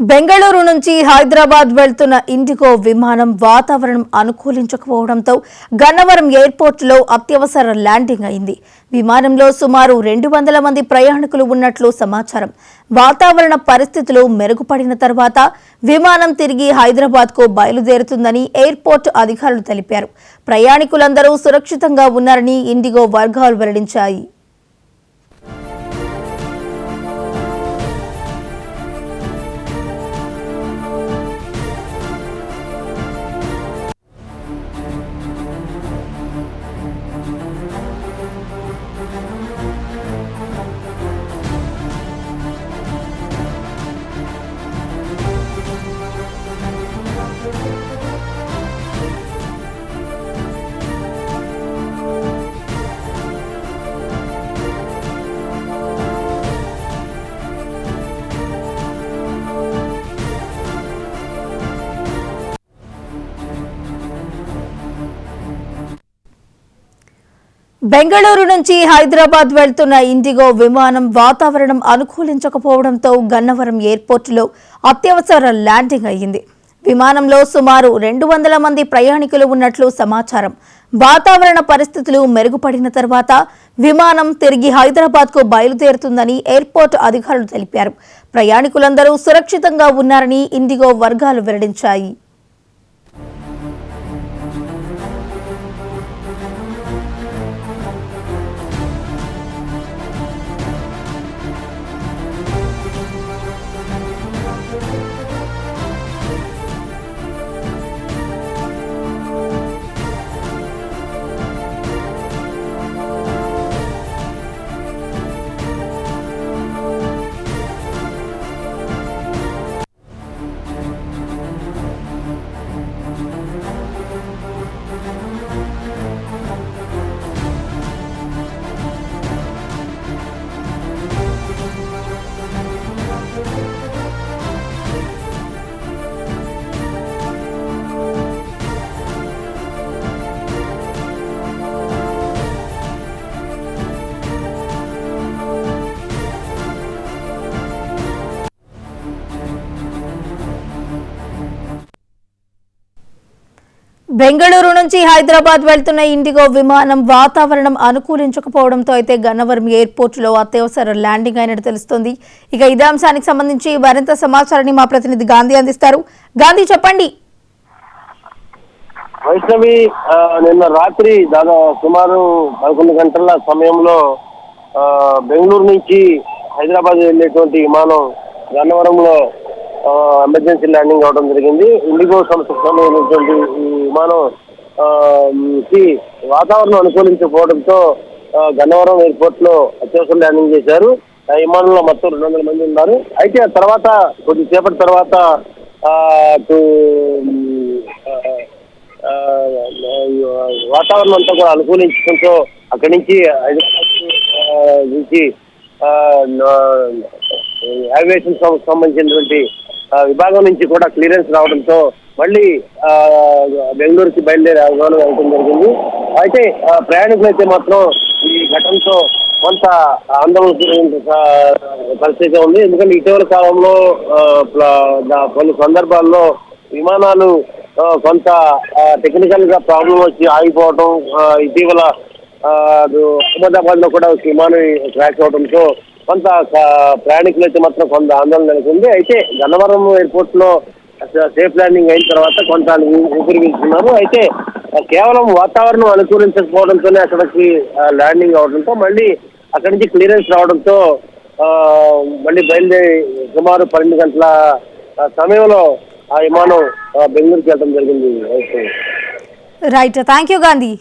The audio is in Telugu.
బెంగళూరు నుంచి హైదరాబాద్ వెళ్తున్న ఇండిగో విమానం వాతావరణం అనుకూలించకపోవడంతో గన్నవరం ఎయిర్పోర్టులో అత్యవసర ల్యాండింగ్ అయింది. విమానంలో సుమారు 200 మంది ప్రయాణికులు ఉన్నట్లు సమాచారం. వాతావరణ పరిస్థితులు మెరుగుపడిన తర్వాత విమానం తిరిగి హైదరాబాద్కు బయలుదేరుతుందని ఎయిర్పోర్ట్ అధికారులు తెలిపారు. ప్రయాణికులందరూ సురక్షితంగా ఉన్నారని ఇండిగో వర్గాలు వెల్లడించాయి. బెంగళూరు నుంచి హైదరాబాద్ వెళ్తున్న ఇండిగో విమానం వాతావరణం అనుకూలించకపోవడంతో గన్నవరం ఎయిర్పోర్టులో అత్యవసర ల్యాండింగ్ అయ్యింది. విమానంలో సుమారు 200 మంది ప్రయాణికులు ఉన్నట్లు సమాచారం. వాతావరణ పరిస్థితులు మెరుగుపడిన తర్వాత విమానం తిరిగి హైదరాబాద్కు బయలుదేరుతుందని ఎయిర్పోర్ట్ అధికారులు తెలిపారు. ప్రయాణికులందరూ సురక్షితంగా ఉన్నారని ఇండిగో వర్గాలు వెల్లడించాయి. బెంగళూరు నుంచి హైదరాబాద్ వెళ్తున్న ఇండిగో విమానం వాతావరణం అనుకూలించకపోవడంతో అయితే గన్నవరం ఎయిర్పోర్టులో అత్యవసర ల్యాండింగ్ అయినట్టు తెలుస్తోంది. ఇక ఇదే అంశానికి సంబంధించి మరింత సమాచారాన్ని మా ప్రతినిధి గాంధీ అందిస్తారు. గాంధీ, చెప్పండి. వైష్ణవి, నిన్న రాత్రి దాదాపు సుమారు 11 గంటల సమయంలో బెంగళూరు నుంచి హైదరాబాద్ వెళ్ళేటువంటి విమానం గన్నవరంలో ఎమర్జెన్సీ ల్యాండింగ్ అవడం జరిగింది. ఇండిగో సంస్థకు సంబంధించినటువంటి ఈ విమానం కి వాతావరణం అనుకూలించకపోవడంతో గన్నవరం ఎయిర్పోర్ట్ లో అత్యవసర ల్యాండింగ్ చేశారు. ఆ విమానంలో మొత్తం 200 మంది ఉన్నారు. అయితే ఆ తర్వాత కొద్దిసేపటి తర్వాత వాతావరణం అంతా కూడా అనుకూలించడంతో అక్కడి నుంచి హైదరాబాద్ నుంచి ఏవియేషన్ సంబంధించినటువంటి విభాగం నుంచి కూడా క్లియరెన్స్ రావడంతో మళ్ళీ బెంగళూరుకి బయలుదేరే విమానం వెళ్ళడం జరిగింది. అయితే ప్రయాణికులు అయితే మాత్రం ఈ ఘటనతో కొంత ఆందోళన పరిస్థితి ఉంది. ఎందుకంటే ఇటీవల కాలంలో కొన్ని సందర్భాల్లో విమానాలు కొంత టెక్నికల్ గా ప్రాబ్లం వచ్చి ఆగిపోవడం, ఇటీవల అహ్మదాబాద్ లో కూడా విమానం క్రాష్ అవడంతో కొంత ప్రయాణికులు అయితే మాత్రం కొంత ఆందోళన నెలకొంది. అయితే గన్నవరం ఎయిర్పోర్ట్ లో సేఫ్ ల్యాండింగ్ అయిన తర్వాత కొంత ఊపిరి పీల్చుకున్నారు. అయితే కేవలం వాతావరణం అనుకూలించకపోవడంతోనే అక్కడికి ల్యాండింగ్ అవడంతో మళ్ళీ అక్కడి నుంచి క్లియరెన్స్ రావడంతో మళ్ళీ బయలుదేరి సుమారు 12 గంటల సమయంలో ఆ విమానం బెంగళూరుకి వెళ్ళడం జరిగింది. Right, thank you Gandhi.